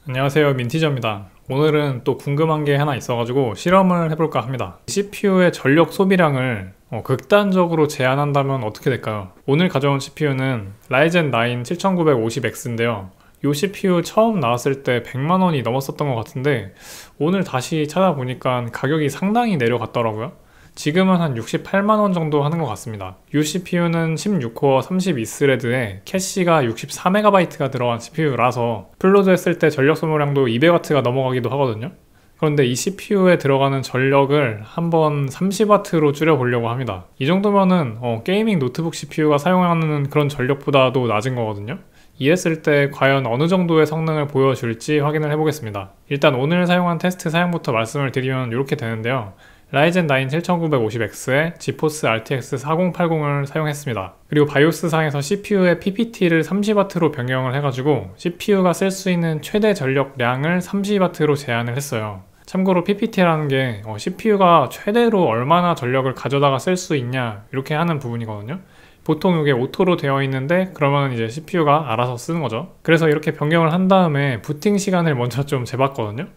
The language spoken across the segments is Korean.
안녕하세요, 민티저입니다. 오늘은 또 궁금한 게 하나 있어가지고 실험을 해볼까 합니다. CPU의 전력 소비량을 극단적으로 제한한다면 어떻게 될까요? 오늘 가져온 CPU는 라이젠 9 7950X인데요. 이 CPU 처음 나왔을 때 100만원이 넘었었던 것 같은데 오늘 다시 찾아보니까 가격이 상당히 내려갔더라고요. 지금은 한 68만원 정도 하는 것 같습니다. 이 CPU는 16코어 32스레드에 캐시가 64MB가 들어간 CPU라서 플로드 했을 때 전력 소모량도 200W가 넘어가기도 하거든요. 그런데 이 CPU에 들어가는 전력을 한번 30W로 줄여보려고 합니다. 이 정도면은 게이밍 노트북 CPU가 사용하는 그런 전력보다도 낮은 거거든요. 이랬을 때 과연 어느 정도의 성능을 보여줄지 확인을 해보겠습니다. 일단 오늘 사용한 테스트 사양부터 말씀을 드리면 이렇게 되는데요. 라이젠 9 7950X에 지포스 RTX 4080을 사용했습니다. 그리고 바이오스 상에서 CPU의 PPT를 30W로 변경을 해가지고 CPU가 쓸 수 있는 최대 전력량을 30W로 제한을 했어요. 참고로 PPT라는 게 CPU가 최대로 얼마나 전력을 가져다가 쓸 수 있냐 이렇게 하는 부분이거든요. 보통 이게 오토로 되어 있는데 그러면 이제 CPU가 알아서 쓰는 거죠. 그래서 이렇게 변경을 한 다음에 부팅 시간을 먼저 좀 재봤거든요.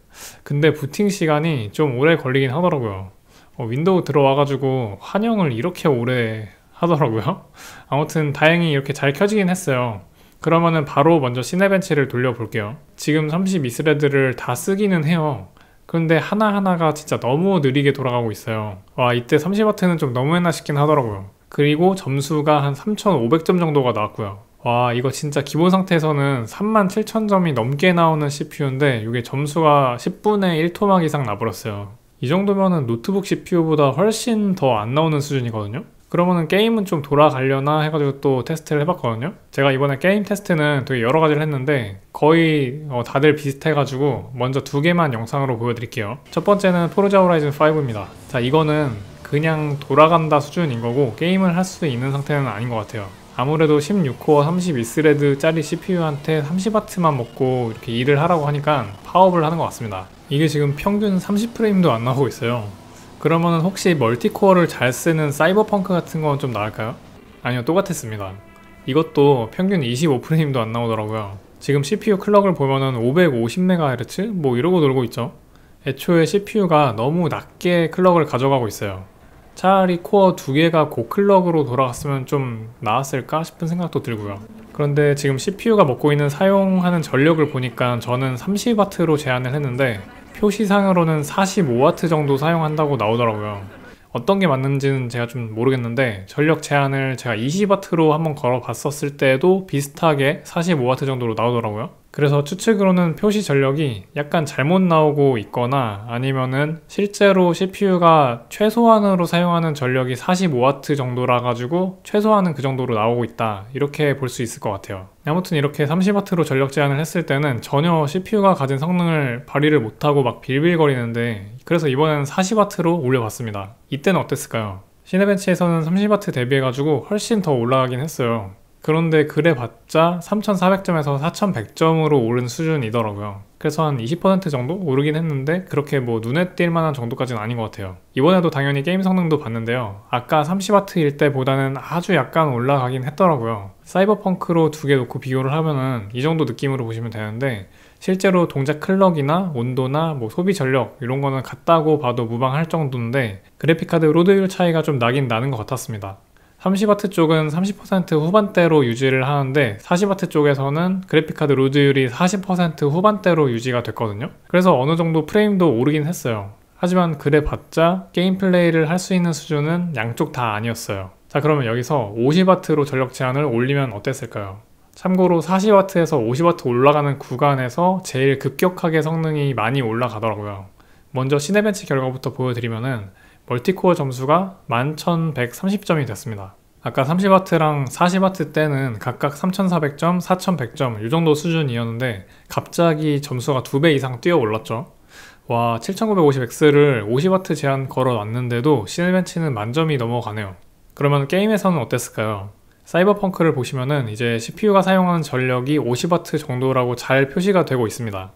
근데 부팅 시간이 좀 오래 걸리긴 하더라고요. 윈도우 들어와가지고 환영을 이렇게 오래 하더라고요. 아무튼 다행히 이렇게 잘 켜지긴 했어요. 그러면은 바로 먼저 시네벤치를 돌려볼게요. 지금 32스레드를 다 쓰기는 해요. 그런데 하나하나가 진짜 너무 느리게 돌아가고 있어요. 와, 이때 30W는 좀 너무했나 싶긴 하더라고요. 그리고 점수가 한 3500점 정도가 나왔고요. 와, 이거 진짜 기본 상태에서는 37000점이 넘게 나오는 CPU인데 이게 점수가 10분의 1 토막 이상 나버렸어요. 이 정도면은 노트북 CPU보다 훨씬 더 안 나오는 수준이거든요. 그러면은 게임은 좀 돌아가려나 해가지고 또 테스트를 해봤거든요. 제가 이번에 게임 테스트는 되게 여러 가지를 했는데 거의 다들 비슷해가지고 먼저 두 개만 영상으로 보여드릴게요. 첫 번째는 포르자 호라이즌 5입니다. 자, 이거는 그냥 돌아간다 수준인 거고 게임을 할 수 있는 상태는 아닌 것 같아요. 아무래도 16코어 32스레드 짜리 CPU한테 30W만 먹고 이렇게 일을 하라고 하니까 파업을 하는 것 같습니다. 이게 지금 평균 30프레임도 안 나오고 있어요. 그러면은 혹시 멀티코어를 잘 쓰는 사이버펑크 같은 건 좀 나을까요? 아니요, 똑같았습니다. 이것도 평균 25프레임도 안 나오더라고요. 지금 CPU 클럭을 보면은 550MHz 뭐 이러고 돌고 있죠. 애초에 CPU가 너무 낮게 클럭을 가져가고 있어요. 차라리 코어 두 개가 고클럭으로 돌아갔으면 좀 나았을까 싶은 생각도 들고요. 그런데 지금 CPU가 먹고 있는 사용하는 전력을 보니까 저는 30W로 제한을 했는데 표시상으로는 45W 정도 사용한다고 나오더라고요. 어떤 게 맞는지는 제가 좀 모르겠는데 전력 제한을 제가 20W로 한번 걸어 봤었을 때도 비슷하게 45W 정도로 나오더라고요. 그래서 추측으로는 표시 전력이 약간 잘못 나오고 있거나 아니면은 실제로 CPU가 최소한으로 사용하는 전력이 45W 정도라 가지고 최소한은 그 정도로 나오고 있다, 이렇게 볼 수 있을 것 같아요. 아무튼 이렇게 30W로 전력 제한을 했을 때는 전혀 CPU가 가진 성능을 발휘를 못하고 막 빌빌거리는데 그래서 이번에는 40W로 올려봤습니다. 이때는 어땠을까요? 시네벤치에서는 30W 대비해가지고 훨씬 더 올라가긴 했어요. 그런데 그래봤자 3400점에서 4100점으로 오른 수준이더라고요. 그래서 한 20% 정도 오르긴 했는데 그렇게 뭐 눈에 띌 만한 정도까지는 아닌 것 같아요. 이번에도 당연히 게임 성능도 봤는데요. 아까 30W일 때보다는 아주 약간 올라가긴 했더라고요. 사이버펑크로 두 개 놓고 비교를 하면은 이 정도 느낌으로 보시면 되는데 실제로 동작 클럭이나 온도나 뭐 소비 전력 이런 거는 같다고 봐도 무방할 정도인데 그래픽카드 로드율 차이가 좀 나긴 나는 것 같았습니다. 30W 쪽은 30% 후반대로 유지를 하는데 40W 쪽에서는 그래픽카드 로드율이 40% 후반대로 유지가 됐거든요. 그래서 어느 정도 프레임도 오르긴 했어요. 하지만 그래봤자 게임 플레이를 할 수 있는 수준은 양쪽 다 아니었어요. 자, 그러면 여기서 50W로 전력 제한을 올리면 어땠을까요? 참고로 40W에서 50W 올라가는 구간에서 제일 급격하게 성능이 많이 올라가더라고요. 먼저 시네벤치 결과부터 보여드리면은 멀티코어 점수가 11130점이 됐습니다. 아까 30W랑 40W 때는 각각 3400점, 4100점 이 정도 수준이었는데 갑자기 점수가 2배 이상 뛰어 올랐죠. 와, 7950X를 50W 제한 걸어놨는데도 시네벤치는 만점이 넘어가네요. 그러면 게임에서는 어땠을까요? 사이버펑크를 보시면은 이제 CPU가 사용하는 전력이 50W 정도라고 잘 표시가 되고 있습니다.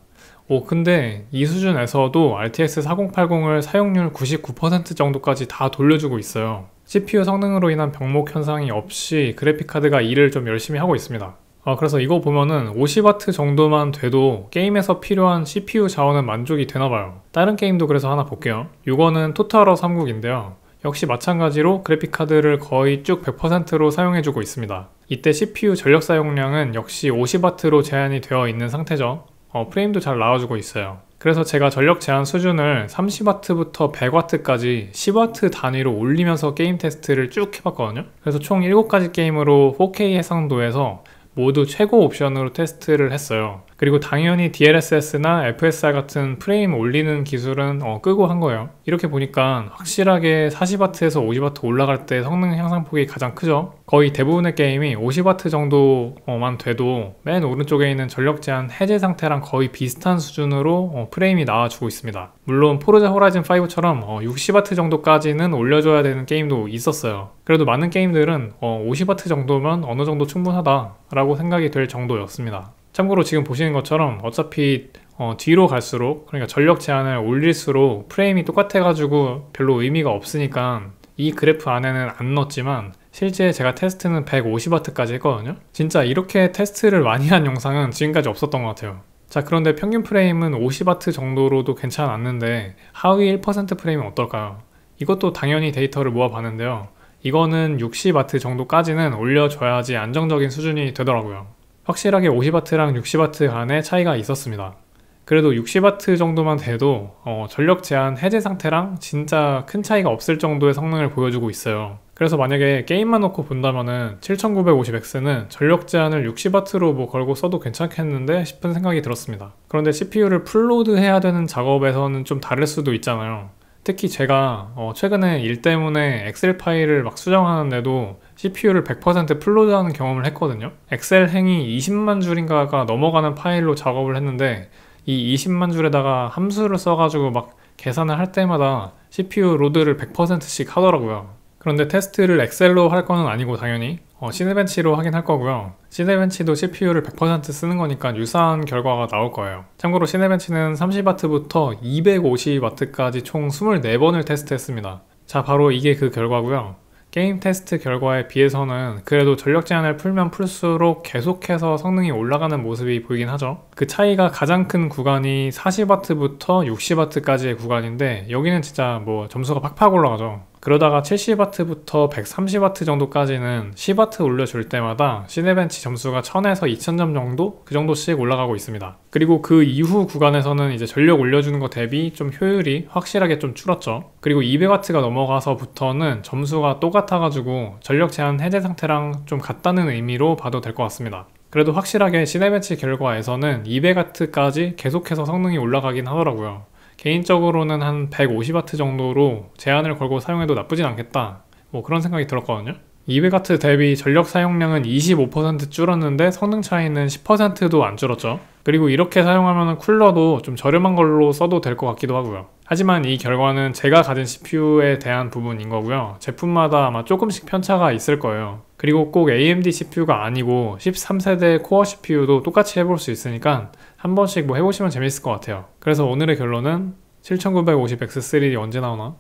근데 이 수준에서도 RTX 4080을 사용률 99% 정도까지 다 돌려주고 있어요. CPU 성능으로 인한 병목 현상이 없이 그래픽카드가 일을 좀 열심히 하고 있습니다. 그래서 이거 보면은 50W 정도만 돼도 게임에서 필요한 CPU 자원은 만족이 되나봐요. 다른 게임도 그래서 하나 볼게요. 이거는 토탈워 3국인데요. 역시 마찬가지로 그래픽카드를 거의 쭉 100%로 사용해주고 있습니다. 이때 CPU 전력 사용량은 역시 50W로 제한이 되어 있는 상태죠. 프레임도 잘 나와주고 있어요. 그래서 제가 전력 제한 수준을 30W부터 100W까지 10W 단위로 올리면서 게임 테스트를 쭉 해봤거든요. 그래서 총 7가지 게임으로 4K 해상도에서 모두 최고 옵션으로 테스트를 했어요. 그리고 당연히 DLSS나 FSR 같은 프레임 올리는 기술은 끄고 한 거예요. 이렇게 보니까 확실하게 40W에서 50W 올라갈 때 성능 향상폭이 가장 크죠. 거의 대부분의 게임이 50W 정도만 돼도 맨 오른쪽에 있는 전력 제한 해제 상태랑 거의 비슷한 수준으로 프레임이 나와주고 있습니다. 물론 포르자 호라이즌 5처럼 60W 정도까지는 올려줘야 되는 게임도 있었어요. 그래도 많은 게임들은 50W 정도면 어느 정도 충분하다 라고 생각이 될 정도였습니다. 참고로 지금 보시는 것처럼 어차피 뒤로 갈수록, 그러니까 전력 제한을 올릴수록 프레임이 똑같아가지고 별로 의미가 없으니까 이 그래프 안에는 안 넣었지만 실제 제가 테스트는 150W까지 했거든요. 진짜 이렇게 테스트를 많이 한 영상은 지금까지 없었던 것 같아요. 자, 그런데 평균 프레임은 50W 정도로도 괜찮았는데 하위 1% 프레임은 어떨까요? 이것도 당연히 데이터를 모아봤는데요. 이거는 60W 정도까지는 올려줘야지 안정적인 수준이 되더라고요. 확실하게 50W랑 60W 간의 차이가 있었습니다. 그래도 60W 정도만 돼도 전력 제한 해제 상태랑 진짜 큰 차이가 없을 정도의 성능을 보여주고 있어요. 그래서 만약에 게임만 놓고 본다면은 7950X는 전력 제한을 60W로 뭐 걸고 써도 괜찮겠는데 싶은 생각이 들었습니다. 그런데 CPU를 풀로드 해야 되는 작업에서는 좀 다를 수도 있잖아요. 특히 제가 최근에 일 때문에 엑셀 파일을 막 수정하는데도 CPU를 100% 풀로드하는 경험을 했거든요. 엑셀 행이 20만 줄인가가 넘어가는 파일로 작업을 했는데 이 20만 줄에다가 함수를 써가지고 막 계산을 할 때마다 CPU 로드를 100%씩 하더라고요. 그런데 테스트를 엑셀로 할 거는 아니고 당연히 시네벤치로 하긴 할 거고요. 시네벤치도 CPU를 100% 쓰는 거니까 유사한 결과가 나올 거예요. 참고로 시네벤치는 30W부터 250W까지 총 24번을 테스트했습니다. 자, 바로 이게 그 결과고요. 게임 테스트 결과에 비해서는 그래도 전력 제한을 풀면 풀수록 계속해서 성능이 올라가는 모습이 보이긴 하죠. 그 차이가 가장 큰 구간이 40W부터 60W까지의 구간인데 여기는 진짜 뭐 점수가 팍팍 올라가죠. 그러다가 70W부터 130W 정도까지는 10W 올려줄 때마다 시네벤치 점수가 1000에서 2000점 정도? 그 정도씩 올라가고 있습니다. 그리고 그 이후 구간에서는 이제 전력 올려주는 거 대비 좀 효율이 확실하게 좀 줄었죠. 그리고 200W가 넘어가서부터는 점수가 똑같아가지고 전력 제한 해제 상태랑 좀 같다는 의미로 봐도 될 것 같습니다. 그래도 확실하게 시네벤치 결과에서는 200W까지 계속해서 성능이 올라가긴 하더라고요. 개인적으로는 한 150W 정도로 제한을 걸고 사용해도 나쁘진 않겠다, 뭐 그런 생각이 들었거든요. 200W 대비 전력 사용량은 25% 줄었는데 성능 차이는 10%도 안 줄었죠. 그리고 이렇게 사용하면 쿨러도 좀 저렴한 걸로 써도 될 것 같기도 하고요. 하지만 이 결과는 제가 가진 CPU에 대한 부분인 거고요. 제품마다 아마 조금씩 편차가 있을 거예요. 그리고 꼭 AMD CPU가 아니고 13세대 코어 CPU도 똑같이 해볼 수 있으니까 한 번씩 뭐 해보시면 재밌을 것 같아요. 그래서 오늘의 결론은 7950X3이 언제 나오나?